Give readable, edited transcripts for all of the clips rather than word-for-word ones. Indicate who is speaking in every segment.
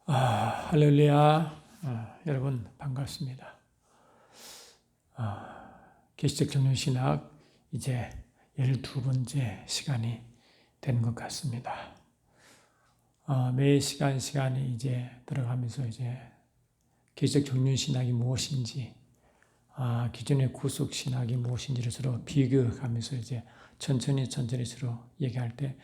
Speaker 1: 할렐루야. 여러분 반갑습니다. 계시적 정륜신학 이제 12번째 시간이 되는 것 같습니다. 매 시간이 이제 들어가면서 이제 계시적 정륜신학이 무엇인지, 기존의 구속신학이 무엇인지를 서로 비교하면서 이제 천천히 서로 얘기할 때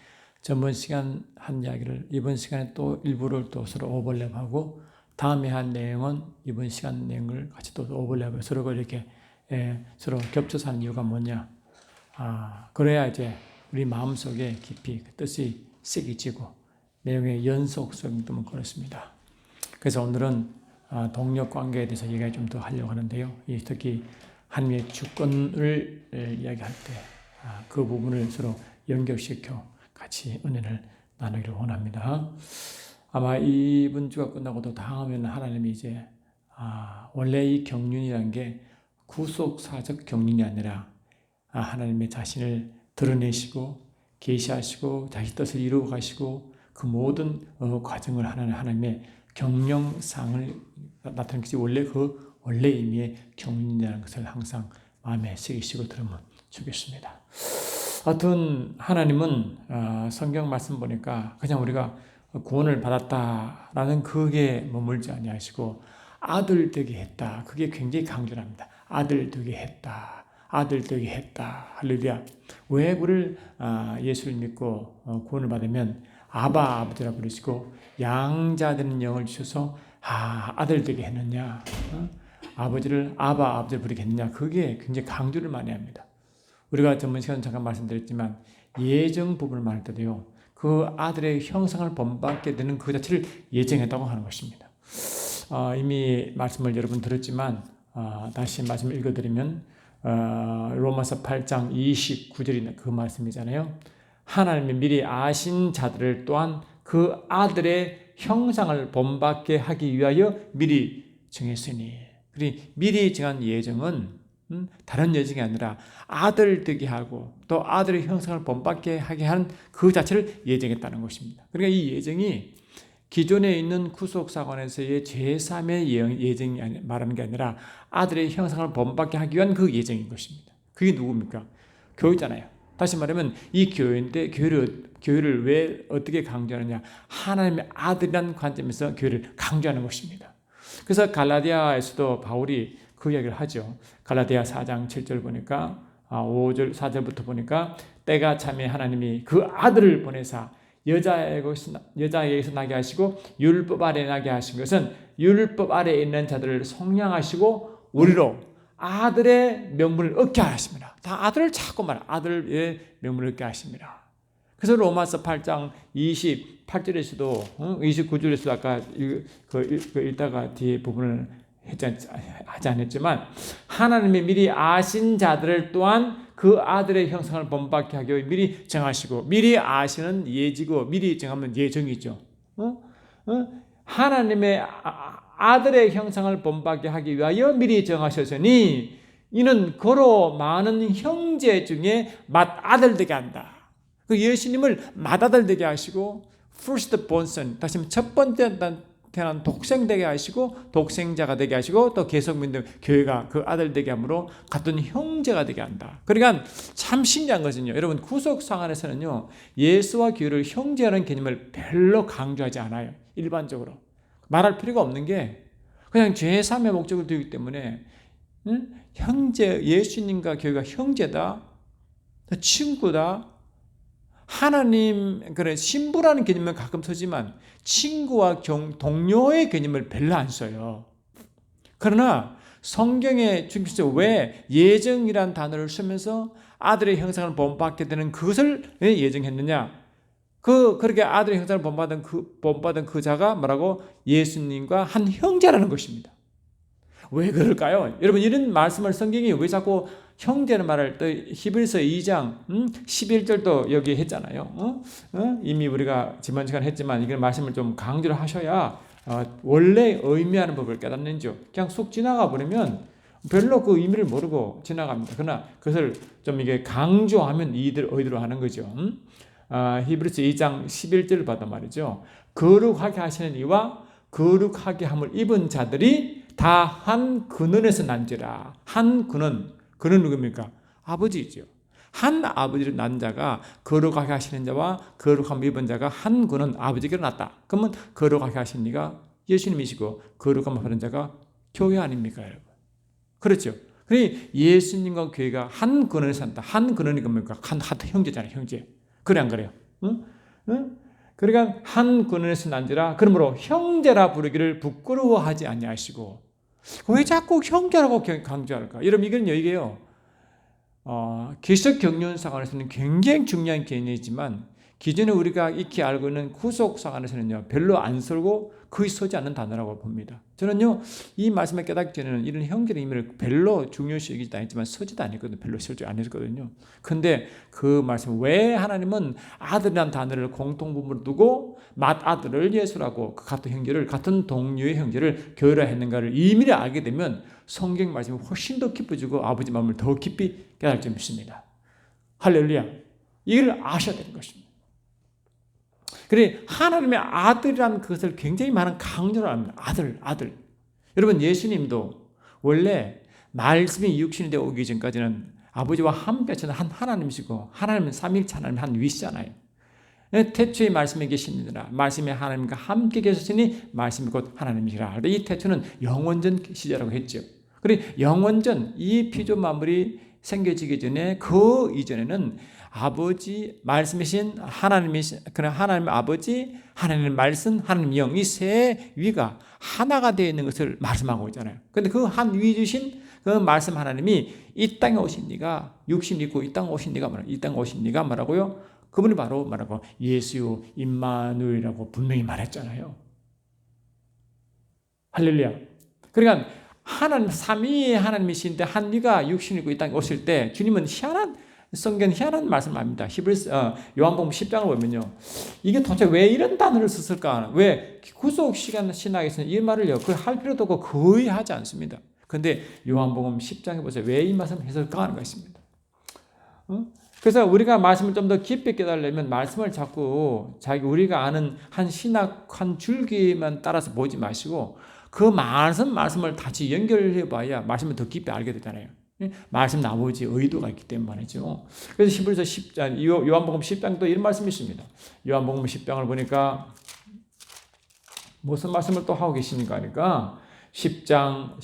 Speaker 1: 전번 시간 한 이야기를 이번 시간에 또 일부를 또 서로 오버랩하고 다음에 한 내용은 이번 시간 내용을 같이 또 오버랩을 서로 이렇게 서로 겹쳐서 하는 이유가 뭐냐? 그래야 이제 우리 마음속에 깊이 그 뜻이 새겨지고 내용의 연속성도 그렇습니다. 그래서 오늘은 동력 관계에 대해서 얘기 좀 더 하려고 하는데요. 특히 하나님의 주권을 이야기할 때 그 부분을 서로 연결시켜 같이 은혜를 나누기를 원합니다. 아마 이번 주가 끝나고도 다음에는 하나님이 이제 원래 이 경륜이라는 게 구속사적 경륜이 아니라 하나님의 자신을 드러내시고 계시하시고 자신 뜻을 이루어 가시고 그 모든 과정을 하는 하나님의 경영상을 나타내는 것이 원래 그 원래 의미의 경륜이라는 것을 항상 마음에 새기시고 들으면 좋겠습니다. 하여튼 하나님은 성경 말씀 보니까 그냥 우리가 구원을 받았다라는 그게 머물지 아니하시고 아들 되게 했다. 그게 굉장히 강조합니다. 아들 되게 했다. 아들 되게 했다. 할렐루야. 왜 우리를 예수를 믿고 구원을 받으면 아버지라 부르시고 양자되는 영을 주셔서 아들 되게 했느냐, 아버지를 아버지를 부르게 했느냐, 그게 굉장히 강조를 많이 합니다. 우리가 전번 시간에 잠깐 말씀드렸지만 예정 부분을 말할 때도요, 그 아들의 형상을 본받게 되는 그 자체를 예정했다고 하는 것입니다. 이미 말씀을 여러분 들었지만 다시 말씀을 읽어드리면 로마서 8장 29절이 그 말씀이잖아요. 하나님이 미리 아신 자들을 또한 그 아들의 형상을 본받게 하기 위하여 미리 정했으니, 미리 정한 예정은 다른 예정이 아니라 아들 되게 하고 또 아들의 형상을 본받게 하게 하는 그 자체를 예정했다는 것입니다. 그러니까 이 예정이 기존에 있는 구속사관에서의 제3의 예정이 말하는 게 아니라 아들의 형상을 본받게 하기 위한 그 예정인 것입니다. 그게 누굽니까? 교회잖아요. 다시 말하면 이 교회인데 교회를 왜 어떻게 강조하느냐? 하나님의 아들이라는 관점에서 교회를 강조하는 것입니다. 그래서 갈라디아에서도 바울이 그 이야기를 하죠. 갈라디아 4장 7절 보니까 5절 4절부터 보니까 때가 차면 하나님이 그 아들을 보내사 여자에게서 나게 하시고 율법 아래 나게 하신 것은 율법 아래 있는 자들을 속량하시고 우리로 아들의 명분을 얻게 하십니다. 다 아들을 자꾸 말해. 아들의 명분을 얻게 하십니다. 그래서 로마서 8장 28절에서도 29절에서도 아까 읽다가 뒤에 부분을 하지 않았지만 하나님이 미리 아신 자들을 또한 그 아들의 형상을 본받게 하기 위해 미리 정하시고, 미리 아시는 예지고 미리 정하면 예정이죠. 하나님의 아들의 형상을 본받게 하기 위하여 미리 정하셨으니 이는 거로 많은 형제 중에 맏아들 되게 한다. 그 예수님을 맏아들 되게 하시고 first born son, 다시 말하면 첫 번째 태어난 독생 되게 하시고 독생자가 되게 하시고 또 계속 믿는 교회가 그 아들 되게 함으로 같은 형제가 되게 한다. 그러니까 참 신기한 것은요, 여러분 구속상안에서는요 예수와 교회를 형제라는 개념을 별로 강조하지 않아요. 일반적으로 말할 필요가 없는 게 그냥 제3의 목적을 두기 때문에 형제, 예수님과 교회가 형제다, 친구다, 하나님, 신부라는 개념은 가끔 쓰지만 친구와 동료의 개념을 별로 안 써요. 그러나 성경에 중심에서 왜 예정이란 단어를 쓰면서 아들의 형상을 본받게 되는 그것을 왜 예정했느냐? 그렇게 아들의 형상을 본받은 그 자가 뭐라고? 예수님과 한 형제라는 것입니다. 왜 그럴까요? 여러분, 이런 말씀을 성경이 왜 자꾸 형제는 말을 또 히브리서 2장 11절도 여기 했잖아요. 이미 우리가 지난 시간에 했지만 이걸 말씀을 좀 강조를 하셔야 원래 의미하는 법을 깨닫는죠. 그냥 쑥 지나가 버리면 별로 그 의미를 모르고 지나갑니다. 그러나 그것을 좀 이게 강조하면 의대로 하는 거죠. 히브리서 2장 11절을 봐도 말이죠. 거룩하게 하시는 이와 거룩하게 함을 입은 자들이 다 한 근원에서 난지라. 한 근원 누굽니까? 아버지죠. 한 아버지를 낳은 자가 거룩하게 하시는 자와 거룩함을 입은 자가 한 근원 아버지께로 났다. 그러면 거룩하게 하신 이가 예수님이시고 거룩함을 받은 자가 교회 아닙니까, 여러분? 그렇죠. 그러니 예수님과 교회가 한 근원에서 산다. 한 근원이 뭡니까? 한 형제잖아요, 형제. 그래 안 그래요? 응? 응? 그러니까 한 근원에서 난지라. 그러므로 형제라 부르기를 부끄러워하지 아니하시고. 왜 자꾸 형제라고 강조할까? 여러분 이건요, 이게요. 기적 경륜상안에서는 굉장히 중요한 개념이지만 기존에 우리가 익히 알고 있는 구속상안에서는요 별로 안 쓰고 거의 쓰지 않는 단어라고 봅니다. 저는요 이 말씀을 깨닫기 전에는 이런 형제의 의미를 별로 중요시 여기지도 않았지만 쓰지도 않았거든요. 별로 쓰지 않았거든요. 근데 그 말씀 왜 하나님은 아들이라는 단어를 공통분모로 두고 맏아들을 예수라고 그 같은 형제를 같은 동류의 형제를 교회라 했는가를 의미를 알게 되면 성경 말씀이 훨씬 더 깊어지고 아버지 마음을 더 깊이 깨달을 수 있습니다. 할렐루야. 이걸 아셔야 되는 것입니다. 그래 하나님의 아들이라는 것을 굉장히 많은 강조를 합니다. 아들. 여러분 예수님도 원래 말씀이 육신이 되어 오기 전까지는 아버지와 함께 하시는 한 하나님이시고 하나님은 삼위일체 하나님 한 위시잖아요. 태초에 말씀에 계시니라. 말씀에 하나님과 함께 계셨으니 말씀이 곧 하나님이시라. 이 태초는 영원전 시제라고 했죠. 그리고 영원전 이 피조 만물이 생겨지기 전에 그 이전에는 아버지 말씀이신 하나님이신 그런 하나님 아버지 하나님 말씀 하나님 영 이 세 위가 하나가 되어 있는 것을 말씀하고 있잖아요. 그런데 그 한 위 주신 그 말씀 하나님이 이 땅에 오신 네가 육신 있고 이 땅에 오신 네가 말하고 이 땅에 오신 네가 말하고요. 그분이 바로 말하고 예수 임마누엘이라고 분명히 말했잖아요. 할렐루야. 그러니까 하나님 삼위의 하나님이신데 한 위가 육신이고 이 땅에 오실 때 주님은 성경 희한한 말씀을 합니다. 요한복음 10장을 보면요. 이게 도대체 왜 이런 단어를 썼을까? 왜 구속 시간 신학에서는 이 말을요. 그걸 할 필요도 없고 거의 하지 않습니다. 그런데 요한복음 10장에 보세요. 왜 이 말씀을 했을까 하는 것입니다. 그래서 우리가 말씀을 좀 더 깊이 깨달으려면 말씀을 자꾸 우리가 아는 한 신학 한 줄기만 따라서 보지 마시고 그 말씀을 다시 연결해 봐야 말씀을 더 깊이 알게 되잖아요. 말씀 아버지의 의도가 있기 때문이죠. 그래서 히브리서 10장, 요한복음 10장도 이런 말씀이 있습니다. 요한복음 10장을 보니까 무슨 말씀을 또 하고 계십니까? 하니까 10장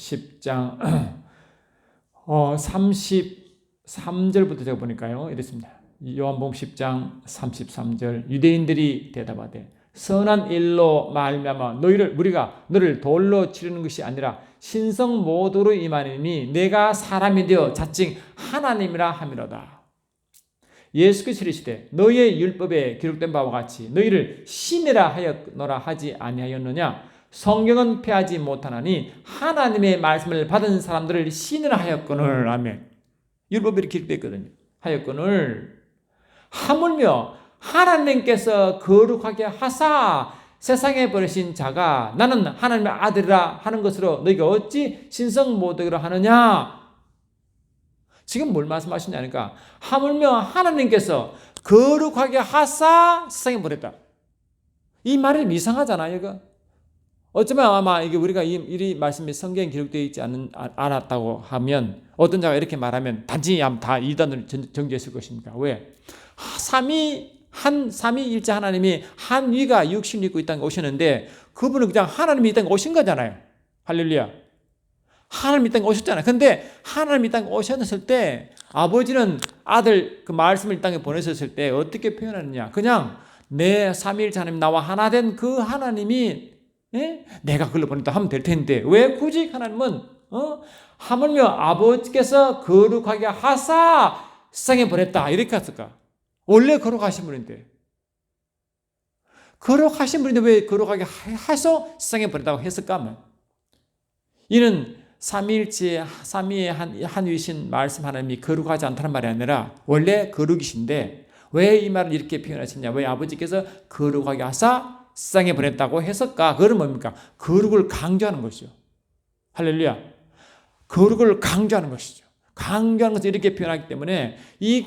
Speaker 1: 33절부터 제가 보니까요. 이랬습니다. 요한복음 10장 33절 유대인들이 대답하되 선한 일로 말미암아 우리가 너를 돌로 치르는 것이 아니라 신성 모도로 임하느니 내가 사람이 되어 자칭 하나님이라 함이로다. 예수께서 이르시되 너희의 율법에 기록된 바와 같이 너희를 신이라 하였노라 하지 아니하였느냐. 성경은 패하지 못하나니 하나님의 말씀을 받은 사람들을 신이라 하였거늘. 아멘. 율법에 기록되어 있거든요. 하였거늘 하물며 하나님께서 거룩하게 하사 세상에 버리신 자가 나는 하나님의 아들이라 하는 것으로 너희가 어찌 신성 모독이라 하느냐. 지금 뭘 말씀하시냐니까 하물며 하나님께서 거룩하게 하사 세상에 버렸다. 이 말이 좀 이상하잖아요. 이거 어쩌면 아마 이게 우리가 이 말씀이 성경에 기록되어 있지 않았다고 하면 어떤 자가 이렇게 말하면 단지 다 이단으로 정죄했을 것입니까? 왜? 삼위일체 하나님이 한 위가 육신이 있고 이 땅에 오셨는데 그분은 그냥 하나님이 이 땅에 오신 거잖아요. 할렐루야. 하나님이 이 땅에 오셨잖아요. 근데 하나님이 이 땅에 오셨을 때 아버지는 아들 그 말씀을 이 땅에 보내셨을 때 어떻게 표현하느냐. 그냥 내 삼위일체 하나님 나와 하나 된 그 하나님이 내가 그걸로 보냈다 하면 될 텐데 왜 굳이 하나님은 하물며 아버지께서 거룩하게 하사 세상에 보냈다 이렇게 했을까? 원래 거룩하신 분인데 왜 거룩하게 하셔 세상에 보냈다고 했을까 하면 이는 삼위일체 삼위의 한 위신 말씀 하나님이 거룩하지 않다는 말이 아니라 원래 거룩이신데 왜 이 말을 이렇게 표현하셨냐. 왜 아버지께서 거룩하게 하사 세상에 보냈다고 했을까? 그건 뭡니까? 거룩을 강조하는 것이죠. 할렐루야. 거룩을 강조하는 것이죠. 강조하는 것을 이렇게 표현하기 때문에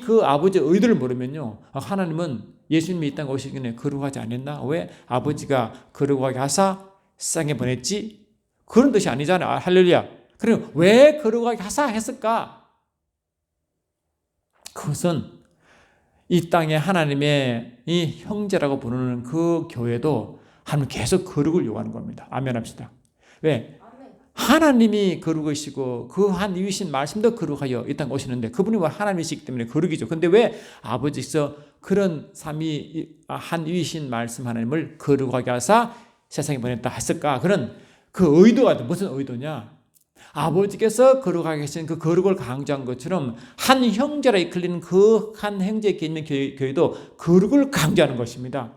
Speaker 1: 그 아버지의 의도를 모르면요. 하나님은 예수님이 이 땅에 오시기 전에 거룩하지 않았나? 왜? 아버지가 거룩하게 하사 세상에 보냈지? 그런 뜻이 아니잖아요. 할렐루야. 그리고 왜 거룩하게 하사 했을까? 그것은 이 땅에 하나님의 이 형제라고 부르는 그 교회도 하나님 계속 거룩을 요구하는 겁니다. 아멘 합시다. 왜? 하나님이 거룩이시고 그 한 이위신 말씀도 거룩하여 이 땅에 오시는데 그분이 하나님이시기 때문에 거룩이죠. 근데 왜 아버지께서 그런 삼위 한 이위신 말씀 하나님을 거룩하게 하사 세상에 보냈다 했을까? 그런 그 의도가 무슨 의도냐? 아버지께서 거룩하게 하신 그 거룩을 강조한 것처럼 한 형제라 이끌리는 그 한 형제에 있는 교회도 거룩을 강조하는 것입니다.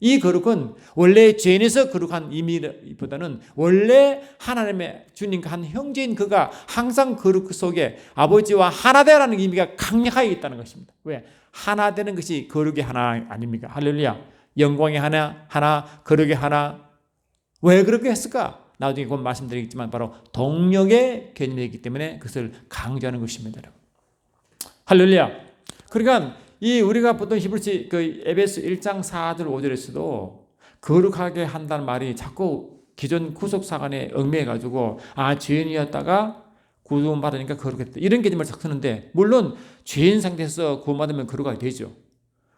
Speaker 1: 이 거룩은 원래 죄인에서 거룩한 의미보다는 원래 하나님의 주님과 한 형제인 그가 항상 거룩 속에 아버지와 하나 되라는 의미가 강력하게 있다는 것입니다. 왜? 하나 되는 것이 거룩의 하나 아닙니까? 할렐루야. 영광의 하나, 거룩의 하나. 왜 그렇게 했을까? 나중에 곧 말씀드리겠지만 바로 동력의 개념이기 때문에 그것을 강조하는 것입니다. 할렐루야. 그러니까 이 우리가 보통 히브리서 그 에베소 1장 4절 5절에서도 거룩하게 한다는 말이 자꾸 기존 구속사관에 얽매여가지고 죄인이었다가 구원받으니까 거룩했다 이런 개념을 자꾸 쓰는데 물론 죄인 상태에서 구원받으면 거룩하게 되죠.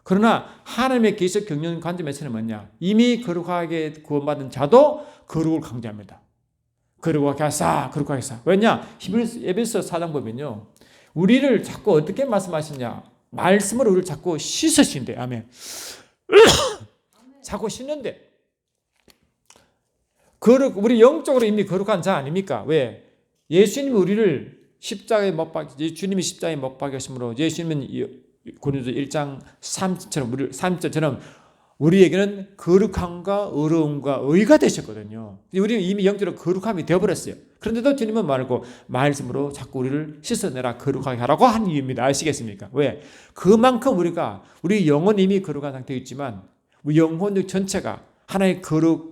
Speaker 1: 그러나 하나님의 계시적 경륜 관점에서는 뭐냐? 이미 거룩하게 구원받은 자도 거룩을 강조합니다. 거룩하게 하사, 거룩하게 하사. 왜냐? 에베소 4장 보면요. 우리를 자꾸 어떻게 말씀하시냐? 말씀으로 우리를 자꾸 씻으신대. 아멘. 자꾸 씻는데. 우리 영적으로 이미 거룩한 자 아닙니까? 왜? 예수님이 우리를 십자가에 못 박히, 주님이 십자가에 못 박히심으로 예수님은 고린도서 1장 30절처럼 우리에게는 거룩함과 의로움과 의가 되셨거든요. 우리는 이미 영적으로 거룩함이 되어버렸어요. 그런데도 주님은 말씀으로 자꾸 우리를 씻어내라 거룩하게 하라고 한 이유입니다. 아시겠습니까? 왜? 그만큼 우리 영혼이 이미 거룩한 상태에 있지만 우리 영혼 전체가 하나의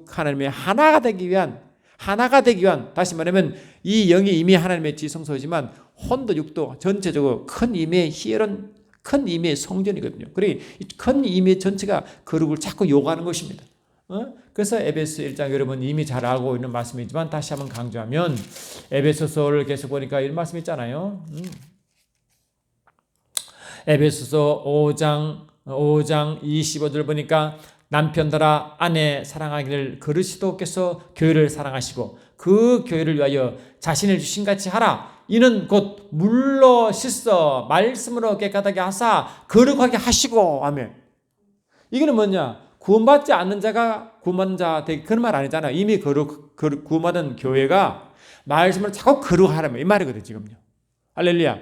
Speaker 1: 하나님의 하나가 되기 위한 다시 말하면 이 영이 이미 하나님의 지성소이지만 혼도 육도 전체적으로 큰 임의 희열은 큰 임의 성전이거든요. 그러니 큰 임의 전체가 거룩을 자꾸 요구하는 것입니다. 그래서 에베소 1장 여러분 이미 잘 알고 있는 말씀이지만 다시 한번 강조하면 에베소서를 계속 보니까 이런 말씀 있잖아요. 에베소서 5장 25절 보니까 남편들아 아내 사랑하기를 그리스도께서 교회를 사랑하시고 그 교회를 위하여 자신을 주신 같이 하라. 이는 곧 물로 씻어 말씀으로 깨끗하게 하사 거룩하게 하시고. 아멘. 이거는 뭐냐? 구원받지 않는 자가 구원받는 자 되기 그런 말 아니잖아요. 이미 구원받은 교회가 말씀을 자꾸 거룩하라면 이 말이거든요. 지금요. 할렐루야.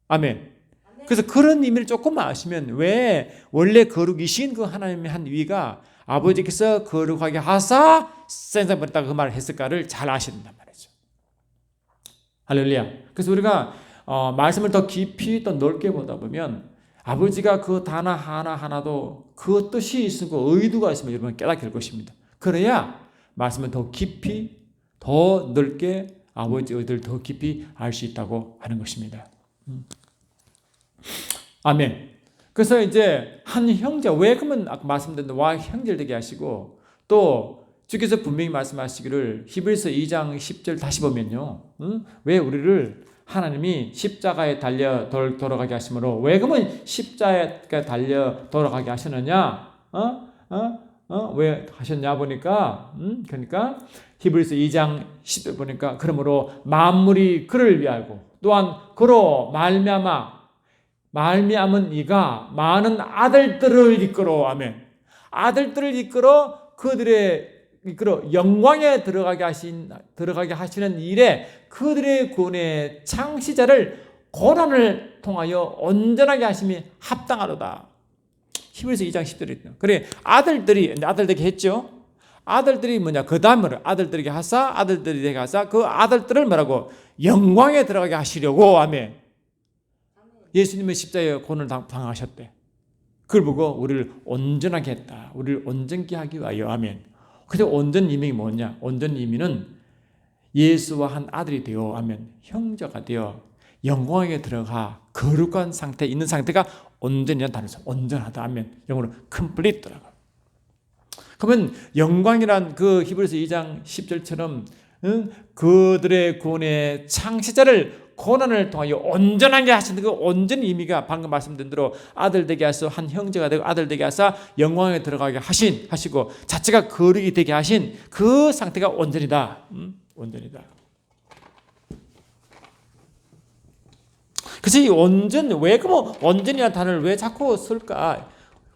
Speaker 1: 아멘. 그래서 그런 의미를 조금 아시면 왜 원래 거룩이신 그 하나님의 한 위가 아버지께서 거룩하게 하사 세상에 보냈다고 그 말을 했을까를 잘 아셔야 된단 말이죠. 할렐루야. 그래서 우리가 말씀을 더 깊이 더 넓게 보다 보면 아버지가 그 단어 하나하나도 그 뜻이 있고 의도가 있으면 여러분 깨닫게 될 것입니다. 그래야 말씀을 더 깊이 더 넓게 아버지 의도를 더 깊이 알 수 있다고 하는 것입니다. 아멘. 그래서 이제 한 형제, 왜 그러면 아까 말씀드린 와 형제를 되게 하시고 또 주께서 분명히 말씀하시기를 히브리서 2장 10절 다시 보면요. 왜 우리를 하나님이 십자가에 달려 돌아가게 하심으로 왜 그러면 십자가에 달려 돌아가게 하셨느냐? 왜 하셨냐 보니까 그러니까 히브리서 2장 10절 보니까 그러므로 만물이 그를 위하고 또한 그로 말미암은 이가 많은 아들들을 이끌어 아멘. 아들들을 이끌어 영광에 들어가게 하시는 일에 그들의 구원의 창시자를 고난을 통하여 온전하게 하심이 합당하도다. 히브리서 2장 10절에 그래 아들들에게 했죠. 아들들이 뭐냐? 그 다음으로 아들들에게 하사 아들들에게 하사 그 아들들을 뭐라고? 영광에 들어가게 하시려고 아멘. 예수님은 십자가에 고난을 당하셨대. 그걸 보고 우리를 온전하게 했다. 우리를 온전케 하기 위하여 아멘. 근데 온전 의미가 뭐냐? 온전 의미는 예수와 한 아들이 되어 아멘. 형제가 되어 영광에 들어가 거룩한 상태에 있는 상태가 온전이라는 단어죠. 온전하다 아멘. 영어로 complete라고. 그러면 영광이란 그 히브리서 2장 10절처럼 그들의 구원의 창시자를 고난을 통하여 온전하게 하시는 그 온전 의미가 방금 말씀드린 대로 아들 되게 하셔서 한 형제가 되고 아들 되게 하사 영광에 들어가게 하시고 자체가 거룩이 되게 하신 그 상태가 온전이다. 온전이다. 그래서 이 온전, 왜 그럼 온전이라는 단어를 왜 자꾸 쓸까?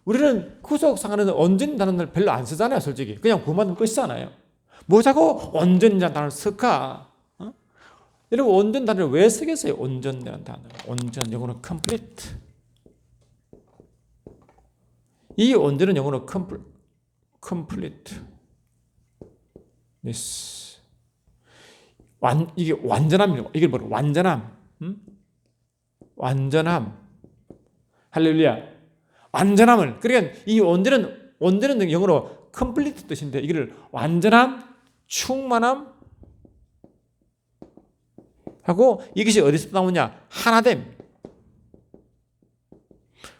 Speaker 1: 우리는 구속상하는 온전이라는 단어를 별로 안 쓰잖아요, 솔직히. 그냥 구원받으면 끝이잖아요. 뭐 자꾸 온전이라는 단어를 쓸까? 여러분, 온전 단어를 왜 쓰겠어요? 온전이라는 단어. 온전, 영어로 complete. 이 온전은 영어로 complete. Yes. 이게 완전함이에요. 이게 뭐로? 완전함. 완전함. 할렐루야. 완전함을. 그러니까 이 온전은 영어로 complete 뜻인데 이걸 완전함, 충만함 하고 이것이 어디서 나오냐? 하나됨.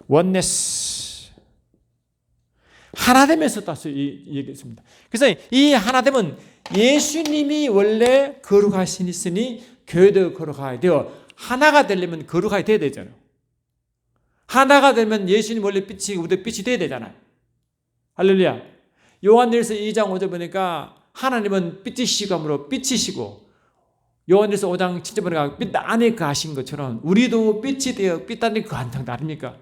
Speaker 1: oneness. 하나됨에서 따서 얘기했습니다. 그래서 이 하나됨은 예수님이 원래 거룩하신 있으니 교회도 거룩하게 되어 하나가 되려면 거룩하게 돼야 되잖아요. 하나가 되면 예수님 원래 빛이 우리의 빛이 돼야 되잖아요. 할렐루야. 요한일서 2장 5절 보니까 하나님은 빛이시감으로 빛이시고 요한일서 5장 7절 보니까 빛 안에 거하신 것처럼 우리도 빛이 되어 빛 안에 거한 상태 아닙니까?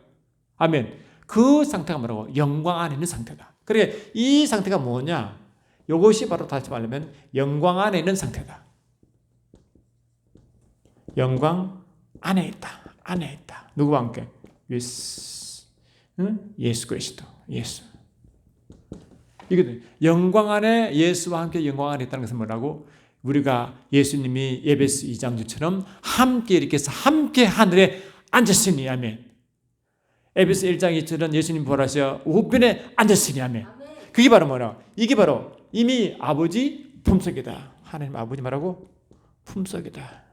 Speaker 1: 아멘. 그 상태가 뭐라고? 영광 안에 있는 상태다. 그러니까 이 상태가 뭐냐? 이것이 바로 다시 말하면 영광 안에 있는 상태다. 영광 안에 있다. 안에 있다. 누구와 함께? 예수 그리스도. 예수. 이거든. 영광 안에 예수와 함께 영광 안에 있다는 것은 뭐라고? 우리가 예수님이 에베소 2장 6처럼 함께 이렇게 해서 함께 하늘에 앉았으니 아멘. 에베소 1장 2절은 예수님 부활하셔 우편에 앉았으니 아멘. 그게 바로 뭐라? 이게 바로 이미 아버지 품속이다. 하나님 아버지 말하고 품속이다.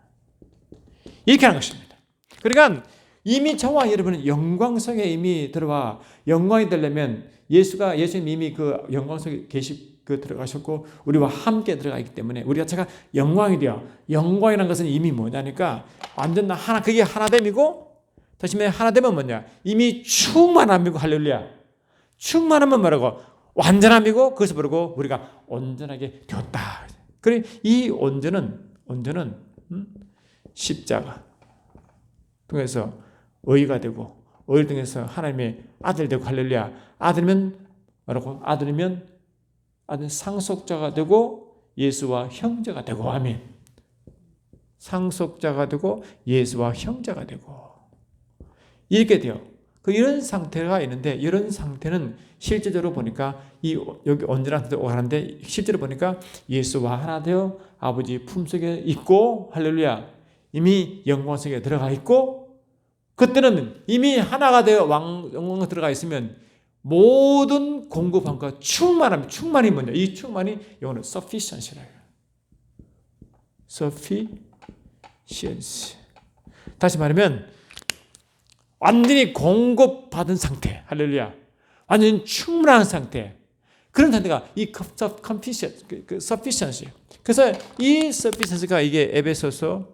Speaker 1: 이렇게 하는 것입니다. 그러니까 이미 저와 여러분은 영광 속에 이미 들어와 영광이 되려면 예수님 이미 그 영광 속에 들어가셨고 우리와 함께 들어가 있기 때문에 우리 자체가 영광이 되어 영광이라는 것은 이미 뭐냐니까 완전 그게 하나됨이고 다시 말해 하나됨은 뭐냐? 이미 충만함이고 할렐루야. 충만함은 뭐라고? 완전함이고 그것을 모르고 우리가 온전하게 되었다. 그래 이 온전은 십자가 통해서 의가 되고 의를 통해서 하나님의 아들 되고 할렐루야. 아들이면 뭐라고? 아들은 상속자가 되고 예수와 형제가 되고 아멘. 상속자가 되고 예수와 형제가 되고 이렇게 돼요. 이런 상태가 있는데 이런 상태는 실제적으로 보니까 여기 온전한 상태로 하는데 실제로 보니까 예수와 하나 되어 아버지 품속에 있고 할렐루야. 이미 영광 속에 들어가 있고 그때는 이미 하나가 되어 영광에 들어가 있으면 모든 공급함과 충만이 뭐냐? 이 충만이 영어로 sufficiency라고 해요. sufficiency. 다시 말하면 완전히 공급받은 상태. 할렐루야. 완전히 충분한 상태. 그런 상태가 이 sufficiency. 그래서 이 sufficiency가 이게 에베소서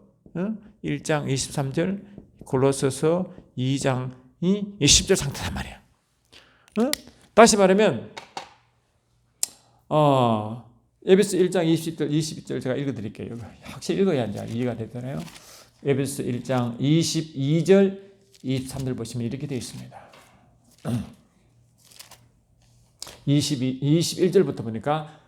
Speaker 1: 1장 23절, 골로새서 2장 20절 상태란 말이야. 다시 말하면 에베소 1장 22절 제가 읽어드릴게요. 확실히 읽어야 이해가 되잖아요. 에베소 1장 22절 23절 보시면 이렇게 되어 있습니다. 21절부터 보니까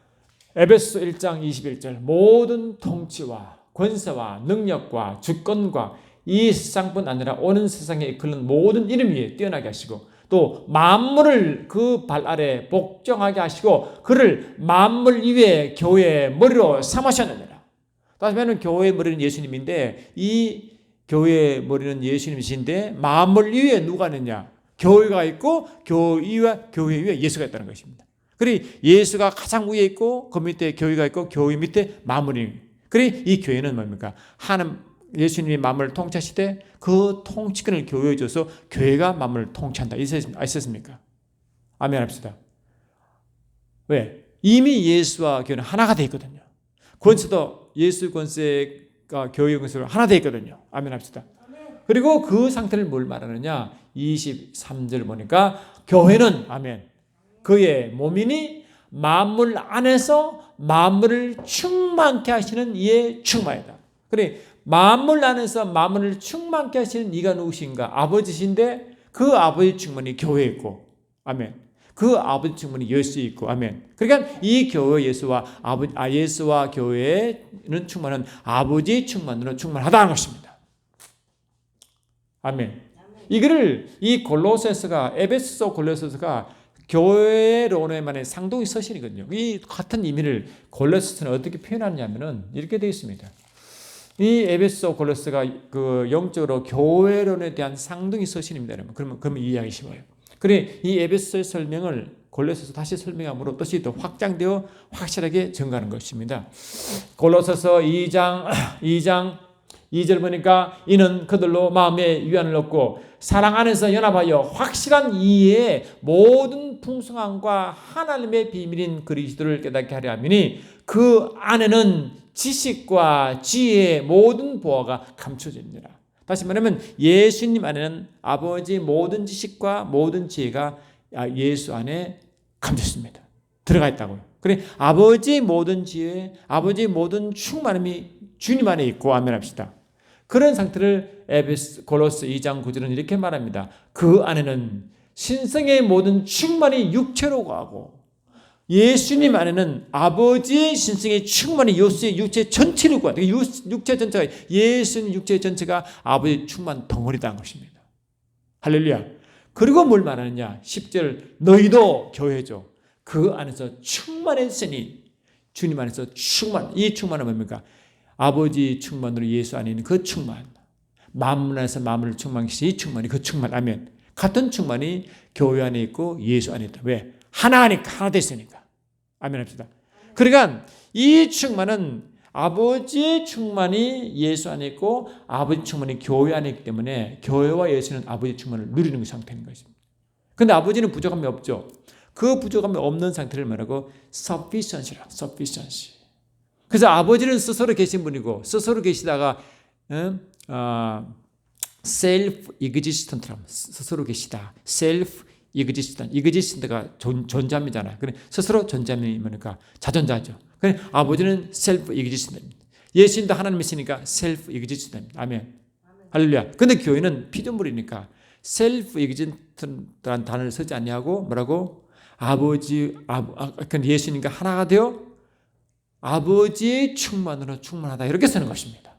Speaker 1: 에베소 1장 21절 모든 통치와 권세와 능력과 주권과 이 세상뿐 아니라 오는 세상에 이끌는 모든 이름 위에 뛰어나게 하시고 또 만물을 그 발 아래 복종하게 하시고 그를 만물 위에 교회의 머리로 삼으셨느니라. 다시 말하면 교회의 머리는 예수님인데 이 교회의 머리는 예수님이신데 만물 위에 누가 있느냐? 교회가 있고 교회 위에 예수가 있다는 것입니다. 그리고 예수가 가장 위에 있고 그 밑에 교회가 있고 교회 밑에 만물이. 그리고 이 교회는 뭡니까? 예수님이 만물을 통치하시되 그 통치권을 교회에 줘서 교회가 만물을 통치한다. 있었습니까? 아멘 합시다. 왜? 이미 예수와 교회는 하나가 되어 있거든요. 권세도 예수 권세가 교회 권세로 하나 되어 있거든요. 아멘 합시다. 그리고 그 상태를 뭘 말하느냐? 23절 보니까 교회는 아멘. 그의 몸이니 만물 안에서 만물을 충만케 하시는 이의 충만이다. 그래 만물 안에서 만물을 충만케 하시는 이가 누구신가? 아버지신데 그 아버지 충만이 교회에 있고 아멘. 그 아버지 충만이 예수에 있고 아멘. 그러니까 이 교회 예수와 교회는 충만한 아버지 충만으로 충만하다는 것입니다. 아멘. 이거를 이 골로새서가 에베소 골로새서가 교회론에만의 상동이 서신이거든요. 이 같은 의미를 골로새서는 어떻게 표현하냐면은 이렇게 되어 있습니다. 이 에베소 골로새가 그 영적으로 교회론에 대한 상동이 서신입니다. 여러분. 그러면 이해하기 쉬워요. 그래 이 에베소의 설명을 골로새서 다시 설명함으로 뜻이 더 확장되어 확실하게 증가하는 것입니다. 골로새서 2장 2절 보니까 이는 그들로 마음의 위안을 얻고 사랑 안에서 연합하여 확실한 이해에 모든 풍성함과 하나님의 비밀인 그리스도를 깨닫게 하려 함이니 그 안에는 지식과 지혜의 모든 보화가 감춰집니다. 다시 말하면 예수님 안에는 아버지의 모든 지식과 모든 지혜가 예수 안에 감춰있습니다. 들어가 있다고요. 그래 아버지의 모든 지혜, 아버지의 모든 충만함이 주님 안에 있고 아멘 합시다. 그런 상태를 골로새 2장 9절은 이렇게 말합니다. 그 안에는 신성의 모든 충만이 육체로 가고 예수님 안에는 아버지의 신성의 충만이 예수의 육체 전체를 구하다. 육체 전체가 예수님 육체 전체가 아버지의 충만 덩어리다는 것입니다. 할렐루야. 그리고 뭘 말하느냐? 10절 너희도 교회죠. 그 안에서 충만했으니 주님 안에서 이 충만은 뭡니까? 아버지 충만으로 예수 안에 있는 그 충만, 만물 안에서 만물을 충만시키신 이 충만이 그 충만, 아멘. 같은 충만이 교회 안에 있고 예수 안에 있다. 왜? 하나니까, 하나 됐으니까. 아멘 합시다. 그러니까 이 충만은 아버지의 충만이 예수 안에 있고 아버지 충만이 교회 안에 있기 때문에 교회와 예수는 아버지 충만을 누리는 상태인 것입니다. 그런데 아버지는 부족함이 없죠. 그 부족함이 없는 상태를 말하고 sufficiency. 그래서 아버지는 스스로 계신 분이고 스스로 계시다가 self-existent라고 스스로 계시다. existent가 존재함이잖아요. 그래 스스로 존재함이니까 자존자죠. 그래 아버지는 self-existent입니다. 예수님도 하나님이시니까 self-existent입니다. 아멘. 할렐루야. 근데 교회는 피조물이니까 self-existent라는 단어를 쓰지 않냐고 뭐라고? 예수님과 하나가 되어 아버지의 충만으로 충만하다 이렇게 쓰는 것입니다.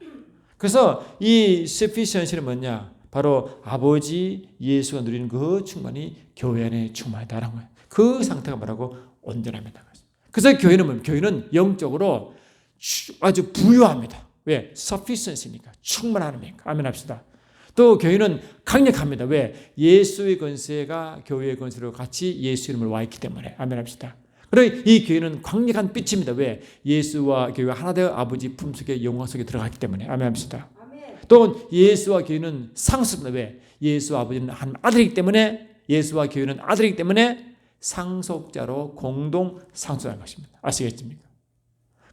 Speaker 1: 그래서 이 sufficiency는 뭐냐? 바로 아버지 예수가 누리는 그 충만이 교회 안에 충만하다라는 거예요. 그 상태가 뭐라고? 온전합니다. 그래서 교회는 뭐예요? 교회는 영적으로 아주 부유합니다. 왜? sufficiency니까 충만함이니까. 아멘 합시다. 또 교회는 강력합니다. 왜? 예수의 권세가 교회의 권세로 같이 예수 이름을 와 있기 때문에. 아멘 합시다. 그리고 이 교회는 강력한 빛입니다. 왜? 예수와 교회가 하나 되어 아버지 품속에 영광 속에 들어갔기 때문에. 아멘 합시다. 또 예수와 교회는 상속입니다. 왜? 예수와 아버지는 한 아들이기 때문에 예수와 교회는 아들이기 때문에 상속자로 공동 상속하는 것입니다. 아시겠습니까?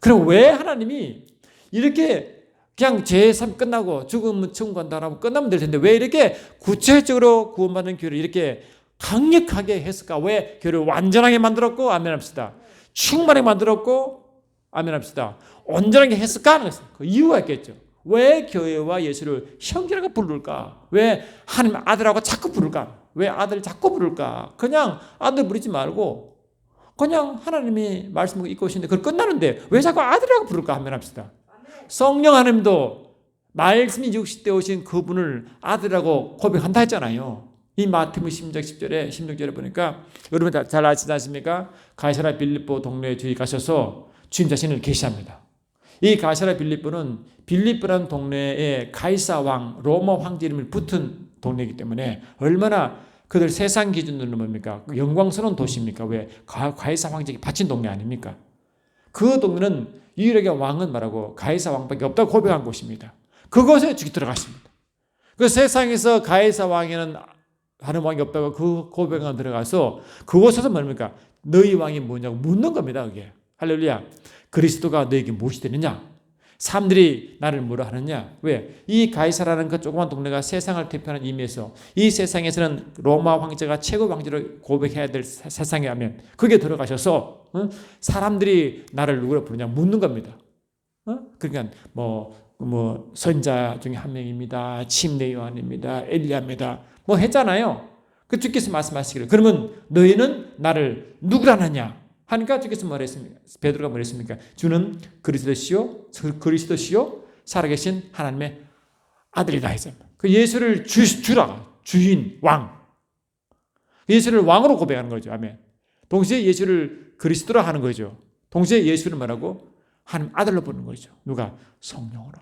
Speaker 1: 그럼 왜 하나님이 이렇게 그냥 제3 끝나고 죽으면 천국 간다라고 끝나면 될 텐데 왜 이렇게 구체적으로 구원받는 교회를 이렇게 강력하게 했을까? 왜 교회를 완전하게 만들었고 아멘 합시다. 충만하게 만들었고 아멘 합시다. 온전하게 했을까 하는 것은 그 이유가 있겠죠. 왜 교회와 예수를 형제라고 부를까? 왜 하나님 아들하고 자꾸 부를까? 왜 아들 자꾸 부를까? 그냥 아들 부르지 말고 그냥 하나님이 말씀을 읽고 오시는데 그걸 끝나는데 왜 자꾸 아들이라고 부를까? 아멘 합시다. 성령 하나님도 말씀이 60대 오신 그분을 아들이라고 고백한다 했잖아요. 이 마태복음 16절에 보니까 여러분 잘 아시지 않습니까? 가이사랴 빌립보 동네에 저희 가셔서 주님 자신을 계시합니다. 이 가이사랴 빌립보라는 동네에 가이사 왕 로마 황제 이름이 붙은 동네이기 때문에 얼마나 그들 세상 기준으로 뭡니까? 영광스러운 도시입니까? 왜? 가이사 황제에게 바친 동네 아닙니까? 그 동네는 유일하게 왕은 말하고 가이사 왕밖에 없다고 고백한 곳입니다. 그곳에 죽이 들어갔습니다. 그 세상에서 가이사 왕에는 다른 왕이 없다고 그 고백에 들어가서 그곳에서 뭡니까? 너희 왕이 뭐냐고 묻는 겁니다. 그게. 할렐루야. 그리스도가 너에게 무엇이 되느냐? 사람들이 나를 뭐라 하느냐? 왜? 이 가이사라는 그 조그만 동네가 세상을 대표하는 의미에서 이 세상에서는 로마 황제가 최고 황제로 고백해야 될 세상에 하면 그게 들어가셔서 사람들이 나를 누구로 부르냐 묻는 겁니다. 그러니까 뭐 선자 중에 한 명입니다. 침례 요한입니다. 엘리야입니다. 뭐 했잖아요. 그 주께서 말씀하시기를 그러면 너희는 나를 누구라느냐? 하니까 주께서 뭐랬습니까? 베드로가 뭐랬습니까? 주는 그리스도시요 살아계신 하나님의 아들이다 했어요. 그 예수를 주라 주인 왕. 예수를 왕으로 고백하는 거죠. 아멘. 동시에 예수를 그리스도라 하는 거죠. 동시에 예수를 말하고 하나님 아들로 보는 거죠. 누가? 성령으로.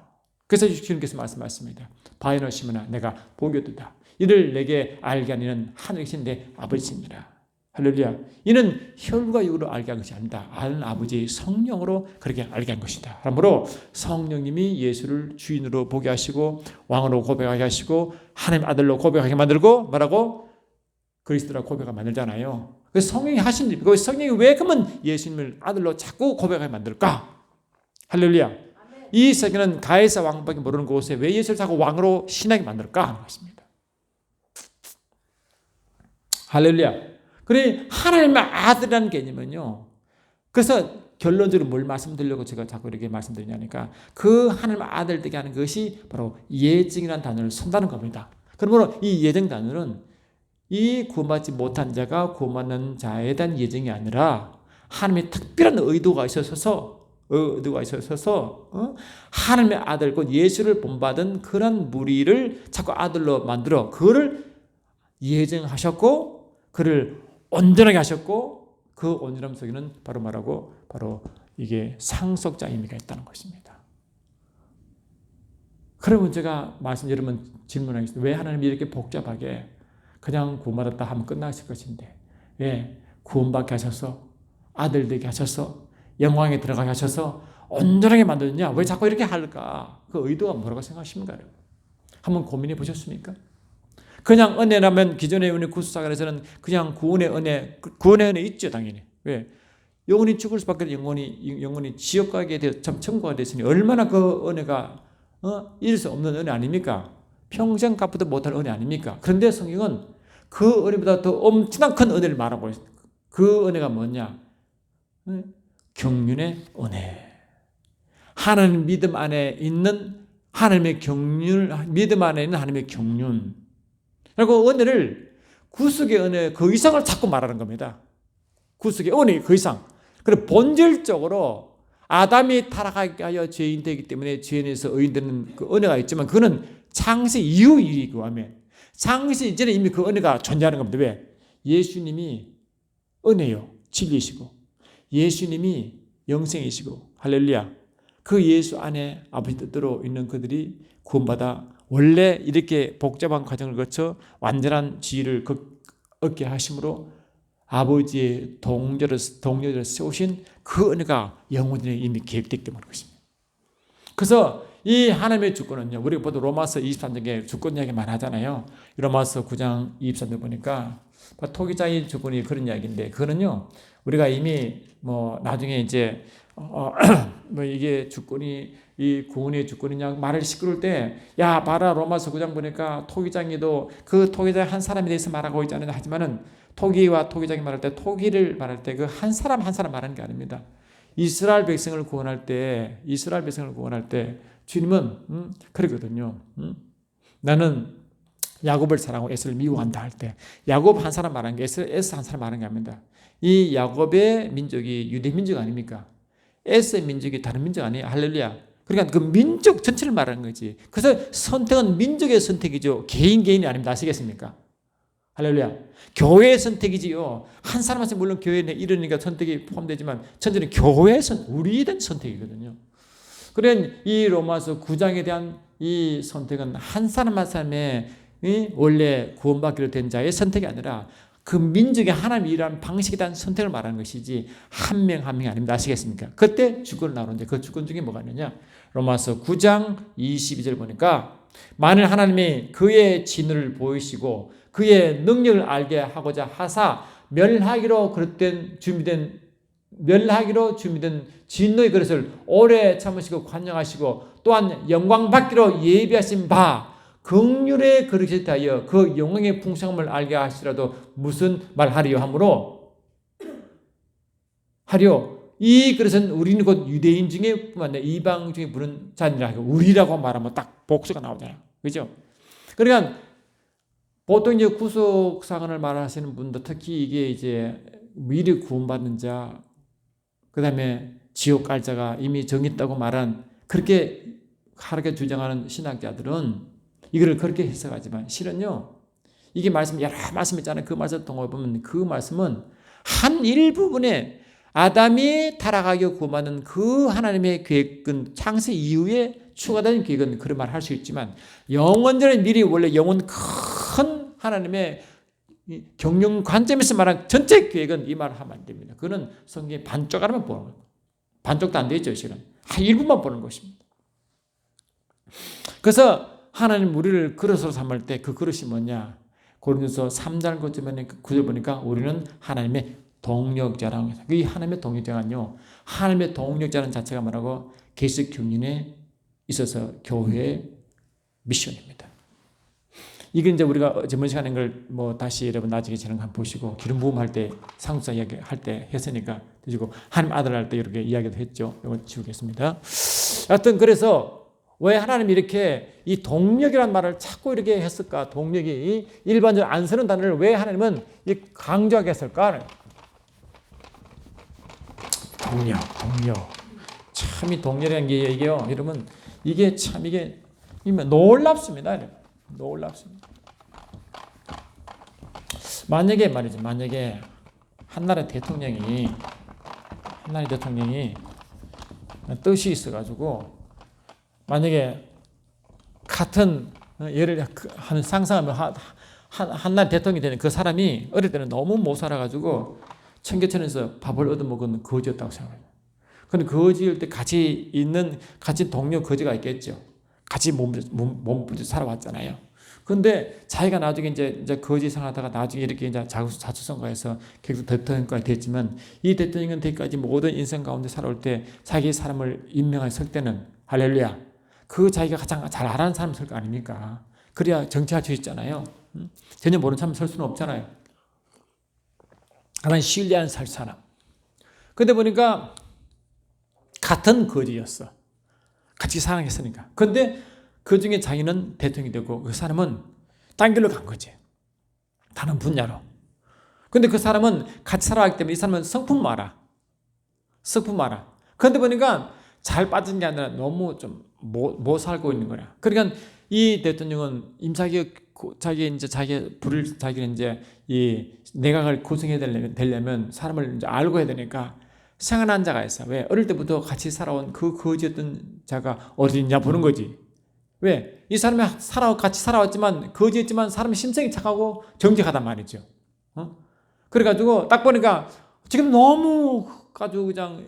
Speaker 1: 그래서 주님께서 말씀하십니다. 바이너 시므나 내가 보겠도다. 이를 내게 알게 하는 하늘에 계신 내 아버지입니다. 할렐루야. 이는 혈과 육으로 알게 한 것이 아니다. 아는 아버지의 성령으로 그렇게 알게 한 것이다. 그러므로 성령님이 예수를 주인으로 보게 하시고 왕으로 고백하게 하시고 하나님 아들로 고백하게 만들고 뭐라고? 그리스도라고 고백하게 만들잖아요. 그래서 성령이 하신 일. 그 성령이 왜 그러면 예수님을 아들로 자꾸 고백하게 만들까? 할렐루야. 이 세계는 가이사 왕밖에 모르는 곳에 왜 예수를 자꾸 왕으로 신하게 만들까? 하는 것입니다. 할렐루야. 그래 하나님의 아들이라는 개념은요. 그래서 결론적으로 뭘 말씀드리려고 제가 자꾸 이렇게 말씀드리냐니까 그 하나님의 아들 되게 하는 것이 바로 예증이라는 단어를 쓴다는 겁니다. 그러므로 이 예증 단어는 이 구원받지 못한 자가 구원받는 자에 대한 예증이 아니라 하나님의 특별한 의도가 있어서 하나님의 아들 곧 예수를 본받은 그런 무리를 자꾸 아들로 만들어 그를 예증하셨고 그를 온전하게 하셨고 그 온전함 속에는 바로 말하고 바로 이게 상속자 의미가 있다는 것입니다. 그러면 제가 여러분 질문하겠습니다. 왜 하나님이 이렇게 복잡하게 그냥 구원받았다 하면 끝났을 것인데 왜 구원받게 하셔서 아들 되게 하셔서 영광에 들어가게 하셔서 온전하게 만드느냐? 왜 자꾸 이렇게 할까? 그 의도가 뭐라고 생각하십니까? 한번 고민해 보셨습니까? 그냥 은혜라면 기존의 은혜 구속사관에서는 그냥 구원의 은혜 있죠, 당연히. 왜? 영혼이 죽을 수밖에 영혼이 지옥 가게 되어 천국가 됐으니 얼마나 그 은혜가 잃을 수 없는 은혜 아닙니까? 평생 갚아도 못할 은혜 아닙니까? 그런데 성경은 그 은혜보다 더 엄청난 큰 은혜를 말하고 있어요. 그 은혜가 뭐냐? 경륜의 은혜. 하나님 믿음 안에 있는 하나님의 경륜, 믿음 안에 있는 하나님의 경륜. 그리고 은혜를 구속의 은혜 그 이상을 자꾸 말하는 겁니다. 구속의 은혜 그 이상. 그리고 본질적으로 아담이 타락하게 하여 죄인 되기 때문에 죄인에서 의인 되는 그 은혜가 있지만 그거는 창세 이후 일이고 하면 창세 이전에 이미 그 은혜가 존재하는 겁니다. 왜? 예수님이 은혜요. 진리시고 예수님이 영생이시고 할렐루야. 그 예수 안에 아버지 뜻대로 있는 그들이 구원받아 원래 이렇게 복잡한 과정을 거쳐 완전한 지위를 얻게 하심으로 아버지의 동료를 세우신 그 은혜가 영원히 이미 계획되기 때문인 것입니다. 그래서 이 하나님의 주권은요. 우리가 보통 로마서 23장에 주권 이야기 많이 하잖아요. 로마서 9장 23절 보니까 토기장의 주권이 그런 이야기인데 그거는요. 우리가 이미 나중에 이제 이게 주권이 이 구원의 주권이냐 말을 시끄러울 때 야 봐라 로마서 9장 보니까 토기장이도 그 토기장 한 사람에 대해서 말하고 있지 않느냐 하지만은 토기와 토기장이 말할 때 토기를 말할 때 그 한 사람 말하는 게 아닙니다. 이스라엘 백성을 구원할 때 주님은 그러거든요. 나는 야곱을 사랑하고 에서를 미워한다 할 때 야곱 한 사람 말하는 게 에서 한 사람 말하는 게 아닙니다. 이 야곱의 민족이 유대 민족 아닙니까? 에서의 민족이 다른 민족 아니에요. 할렐루야. 그러니까 그 민족 전체를 말하는 거지. 그래서 선택은 민족의 선택이죠. 개인이 아닙니다. 아시겠습니까? 할렐루야. 교회의 선택이지요. 한 사람한테 물론 교회에 이러니까 선택이 포함되지만 전체는 교회의 우리에 대한 선택이거든요. 그래 이 로마서 9장에 대한 이 선택은 한 사람 한 사람의 원래 구원받기로 된 자의 선택이 아니라 그 민족의 하나님이 일하는 방식에 대한 선택을 말하는 것이지 한 명 한 명이 아닙니다. 아시겠습니까? 그때 주권을 나누는데 그 주권 중에 뭐가 있느냐? 로마서 9장 22절 보니까 만일 하나님이 그의 진을 보이시고 그의 능력을 알게 하고자 하사
Speaker 2: 멸하기로 준비된 진노의 그릇을 오래 참으시고 관영하시고 또한 영광 받기로 예비하신 바 긍휼의 그릇에 대하여 그 영광의 풍성함을 알게 하시더라도 무슨 말하리요 하므로 이 그릇은 우리는 곧 유대인 중에 뿐만 아니라 이방 중에 부른 잔이라 하고 우리라고 말하면 딱 복수가 나오잖아요. 그죠? 그러니까 보통 이제 구속사건을 말하시는 분들 특히 이게 이제 미리 구원받은 자 그 다음에 지옥 갈 자가 이미 정했다고 말한 그렇게 하르게 주장하는 신학자들은 이거를 그렇게 해석하지만 실은요 이게 말씀 여러 말씀 있잖아요. 그 말씀 통해 보면 그 말씀은 한 일부분에 아담이 타락하게 구원받는 그 하나님의 계획은 창세 이후에 추가된 계획은 그런 말 할 수 있지만 영원전에 미리 원래 영원 큰 하나님의 경영 관점에서 말한 전체 계획은 이 말을 하면 안 됩니다. 그거는 성경의 반쪽알만 보는 거예요. 반쪽도 안 되죠. 실은 한 일부만 보는 것입니다. 그래서 하나님 우리를 그릇으로 삼을 때 그 그릇이 뭐냐? 고린도서 3장 9절 보니까 우리는 하나님의 동력자라고 해서 이 하나님의 동력자는요. 하나님의 동력자는 자체가 뭐라고? 계속 경륜에 있어서 교회의 미션입니다. 이게 이제 우리가 저번 시간에 걸 뭐 다시 여러분 나중에 저런 거 한번 보시고 기름 부음 할 때 상속사 이야기 할 때 했으니까 드시고 하나님 아들 할 때 이렇게 이야기도 했죠. 이거 지우겠습니다. 하여튼 그래서 왜 하나님이 이렇게 이 동력이라는 말을 자꾸 이렇게 했을까? 동력이 일반적으로 안 쓰는 단어를 왜 하나님은 강조하게 했을까? 동력. 참 이 동력이라는 게 이게요. 여러분 이게 참 이게 놀랍습니다. 놀랍습니다. 만약에 말이죠. 만약에 한 나라의 대통령이 뜻이 있어가지고 만약에 같은 예를 한 상상하면 한 나라 대통령이 되는 그 사람이 어릴 때는 너무 못 살아가지고 청계천에서 밥을 얻어먹은 거지였다고 생각해요. 근데 거지일 때 같이 동료 거지가 있겠죠. 같이 몸부림쳐 살아왔잖아요. 근데 자기가 나중에 이제 거지 생활하다가 나중에 이렇게 이제 자수성가해서 결국 대통령까지 됐지만 이 대통령은 되기까지 모든 인생 가운데 살아올 때 자기 사람을 임명할 설 때는 할렐루야. 그 자기가 가장 잘 알아는 사람 설 거 아닙니까? 그래야 정치할 수 있잖아요. 전혀 모르는 사람 설 수는 없잖아요. 가장 신뢰하는 살 사람. 근데 보니까 같은 거지였어. 같이 사랑했으니까. 근데 그 중에 자기는 대통령이 되고 그 사람은 딴 길로 간 거지. 다른 분야로. 근데 그 사람은 같이 살아가기 때문에 이 사람은 성품 알아. 그런데 보니까 잘 빠진 게 아니라 너무 좀 못 살고 있는 거야. 그러니까 이 대통령은 자기는 이제 이 내각을 구성해야 되려면 사람을 이제 알고 해야 되니까 생각난 자가 있어. 왜? 어릴 때부터 같이 살아온 그 거지였던 자가 어디 있냐 보는 거지. 왜? 이 사람이 같이 살아왔지만 거지였지만 사람의 심성이 착하고 정직하단 말이죠. 그래가지고 딱 보니까 지금 너무 가지고 그냥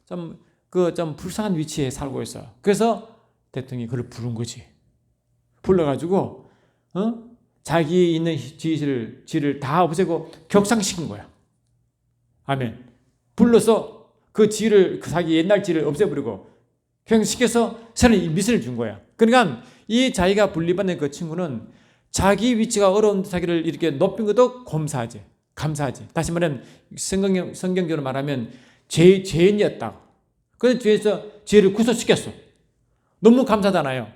Speaker 2: 좀 불쌍한 위치에 살고 있어. 그래서 대통령이 그를 부른 거지. 불러가지고 자기 있는 지위를 다 없애고 격상시킨 거야. 아멘. 불러서 그 자기 옛날 지위를 없애버리고 격상시켜서 새로운 미션을 준 거야. 그러니까 이 자기가 분리받는 그 친구는 자기 위치가 어려운 자기를 이렇게 높인 것도 감사하지. 다시 말하면 성경적으로 말하면 죄인이었다고. 그래서 죄를 구속시켰어. 너무 감사하잖아요.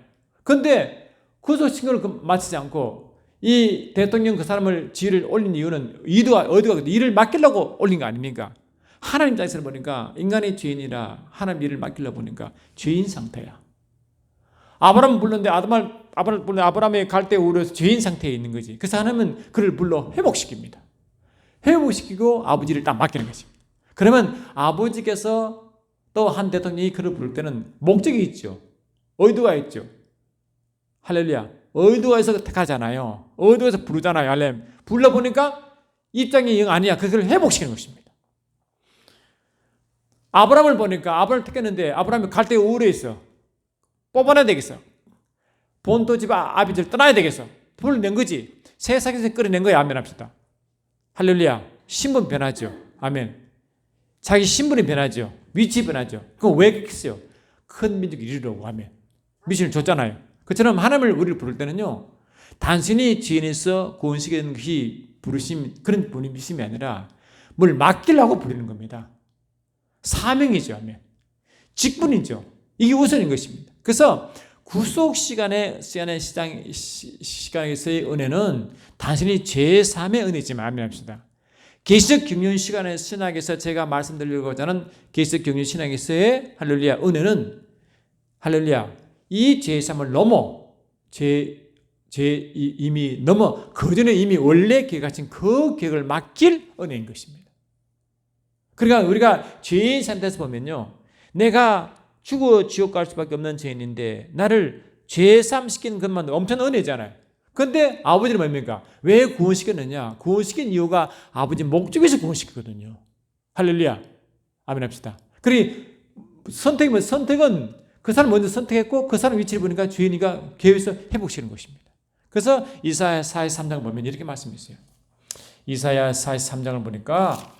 Speaker 2: 근데 구속시킨 걸 마치지 않고 이 대통령 그 사람을 지위를 올린 이유는 어디가 일을 맡기려고 올린 거 아닙니까? 하나님 입장에서 보니까 인간의 죄인이라 하나님 일을 맡기려고 보니까 죄인 상태야. 아브라함을 불렀는데 아브라함이 갈대 우르에서 죄인 상태에 있는 거지. 그래서 하나님은 그를 불러 회복시키고 아버지를 딱 맡기는 거지. 그러면 아버지께서 또 한 대통령이 그를 부를 때는 목적이 있죠. 의도가 있죠. 할렐루야. 의도가 있어서 택하잖아요. 의도에서 부르잖아요. 할렐루야. 불러보니까 입장이 영 아니야. 그걸 회복시키는 것입니다. 아브라함을 보니까 아브라함을 택했는데 아브라함이 갈대 우르에 있어. 뽑아내야 되겠어. 본토 집 아비들 떠나야 되겠어. 불을 낸 거지. 세상에서 끌어낸 거야. 아멘 합시다. 할렐루야. 신분 변하죠. 아멘. 자기 신분이 변하죠. 위치 변하죠. 그거 왜 그렇게 했어요? 큰 민족을 이루려고 하면 미션을 줬잖아요. 그처럼 하나님을 우리를 부를 때는요, 단순히 지인에서 구원시키는 것이 부르심, 그런 부르심이 아니라 뭘 맡기려고 부르는 겁니다. 사명이죠. 아멘. 직분이죠. 이게 우선인 것입니다. 그래서 구속 시간에서의 은혜는 단순히 제3의 은혜지만 아멘합시다. 계시적 경륜 시간의 신학에서 제가 말씀드리려고자 하는 계시적 경륜 신학에서의 할렐루야 은혜는 할렐루야 이 제3을 넘어 이미 넘어 그 전에 이미 원래 계획하신 그 계획을 맡길 은혜인 것입니다. 그러니까 우리가 죄인 상태에서 보면요, 내가 죽어 지옥 갈 수밖에 없는 죄인인데 나를 제3시키는 것만 엄청난 은혜잖아요. 그런데 아버지는 뭡니까? 왜 구원시켰느냐? 구원시킨 이유가 아버지 목적에서 구원시켰거든요. 할렐루야. 아멘 합시다. 그리고 선택은 그 사람 먼저 선택했고 그 사람 위치를 보니까 주인이가 계획해서 회복시키는 것입니다. 그래서 이사야 43장을 보면 이렇게 말씀했어요. 이사야 43장을 보니까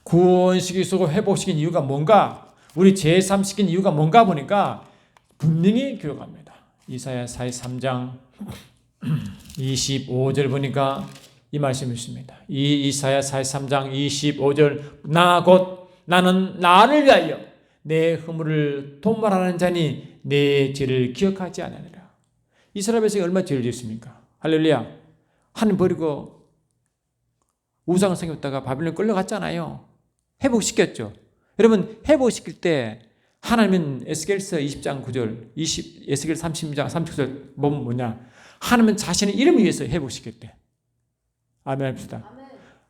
Speaker 2: 구원시키고 회복시킨 이유가 뭔가, 우리 제3시킨 이유가 뭔가 보니까 분명히 기록합니다. 이사야 43장 25절 보니까 이 말씀이 있습니다. 이 이사야 43장 25절 나 곧 나는 나를 위하여 내 허물을 돈말하는 자니 내 죄를 기억하지 않으리라. 이스라엘 백성이 얼마나 죄를 지었습니까? 할렐루야. 하나님 버리고 우상을 섬겼다가 바빌론 끌려갔잖아요. 회복시켰죠. 여러분 회복시킬 때 하나님은 에스겔서 20장 9절, 에스겔 30장 39절 보면 뭐냐? 하나님은 자신의 이름을 위해서 회복시켰대. 아멘 합시다.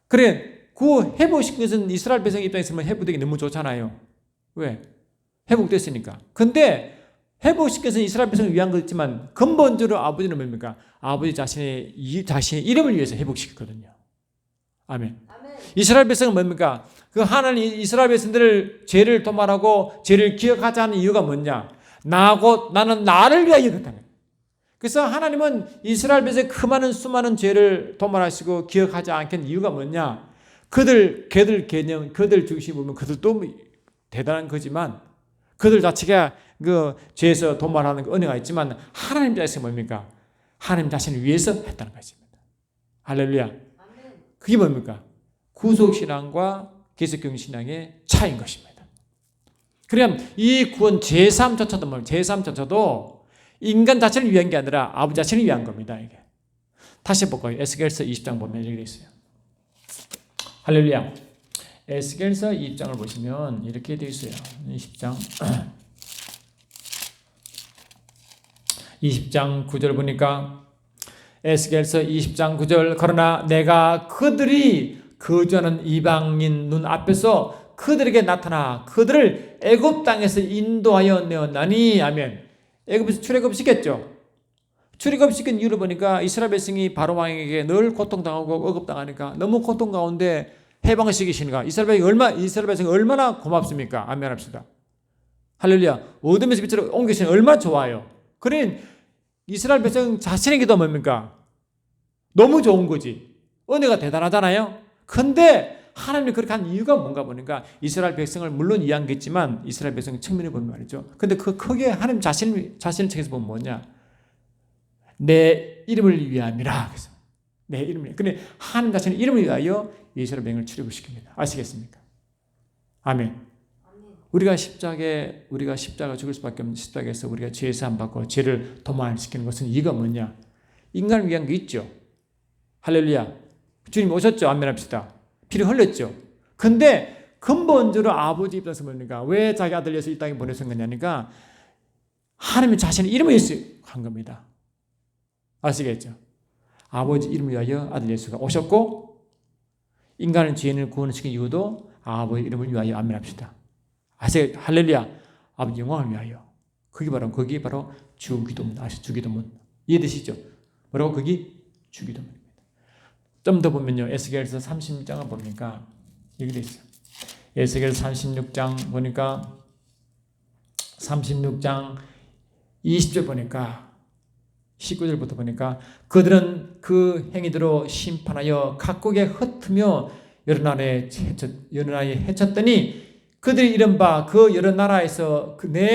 Speaker 2: 그래, 그 회복시킨 것은 이스라엘 백성 입장에서 회복되기 너무 좋잖아요. 왜? 회복됐으니까. 근데 회복시킨 것은 이스라엘 백성을 위한 거지만 근본적으로 아버지는 뭡니까? 아버지 자신의 이름을 위해서 회복시켰거든요. 아멘. 이스라엘 백성은 뭡니까? 그 하나님 이스라엘 백성들을 죄를 도말하고 죄를 기억하지 않는 이유가 뭐냐? 나는 나를 위하여 그랬다는 거예요. 그래서 하나님은 이스라엘 백성의 그 많은 수많은 죄를 도말하시고 기억하지 않겠는 이유가 뭐냐? 그들 중심에 보면 그들도 대단한 거지만 그들 자체가 그 죄에서 도말하는 은혜가 있지만 하나님 자신이 뭡니까? 하나님 자신을 위해서 했다는 것입니다. 할렐루야. 그게 뭡니까? 구속신앙과 계속경신앙의 차이인 것입니다. 그럼 이 구원 제3조차도 인간 자체를 위한 게 아니라 아버지 자신을 위한 겁니다. 이게. 다시 볼까요? 에스겔서 20장 보면 이렇게 되어 있어요. 할렐루야. 에스겔서 20장을 보시면 이렇게 되어 있어요. 20장 9절 보니까 에스겔서 20장 9절 그러나 내가 그들이 거주하는 이방인 눈 앞에서 그들에게 나타나 그들을 애굽 땅에서 인도하여 내었나니 아멘. 애굽에서 출애굽시켰죠. 출애굽시킨 이유를 보니까 이스라엘 백성이 바로 왕에게 늘 고통당하고 억압당하니까 너무 고통 가운데 해방시키시니까 이스라엘 백성이 얼마나 고맙습니까? 아멘 합시다. 할렐루야. 어둠에서 빛으로 옮기시니 얼마나 좋아요. 그러니 이스라엘 백성 자신에게도 뭡니까? 너무 좋은 거지. 은혜가 대단하잖아요. 근데 하나님이 그렇게 한 이유가 뭔가 보니까 이스라엘 백성을 물론 이해하겠지만 이스라엘 백성의 측면을 보면 말이죠. 근데 그 크게 하나님 자신을 책에서 보면 뭐냐? 내 이름을 위함이라. 그래서 내 이름을. 근데 하나님 자신의 이름을 위하여 이스라엘 백성을 출애굽시킵니다. 아시겠습니까? 아멘. 우리가 십자가 죽을 수밖에 없는 십자가에서 우리가 죄 사함 받고 죄를 도말시키는 것은 이유가 뭐냐? 인간을 위한 게 있죠. 할렐루야. 주님 오셨죠? 아멘 합시다. 피를 흘렸죠. 근데 근본적으로 아버지 입장에서 뭡니까? 왜 자기 아들 예수 이 땅에 보내신 거냐니까 하나님 자신의 이름을 위해서 한 겁니다. 아시겠죠? 아버지 이름을 위하여 아들 예수가 오셨고 인간의 죄인을 구원시킨 이유도 아버지 이름을 위하여 아멘 합시다. 아시겠죠? 할렐루야. 아버지 영광을 위하여. 그게 바로 주기도문. 주기도문. 이해되시죠? 뭐라고? 그게 주기도문. 좀 더 보면요. 에스겔서 36장을 보니까 여기 돼 있어요. 에스겔 36장 보니까 36장 20절 보니까 19절부터 보니까 그들은 그 행위대로 심판하여 각국에 흩으며 여러 나라에 해쳤더니 그들이 이른바 그 여러 나라에서 내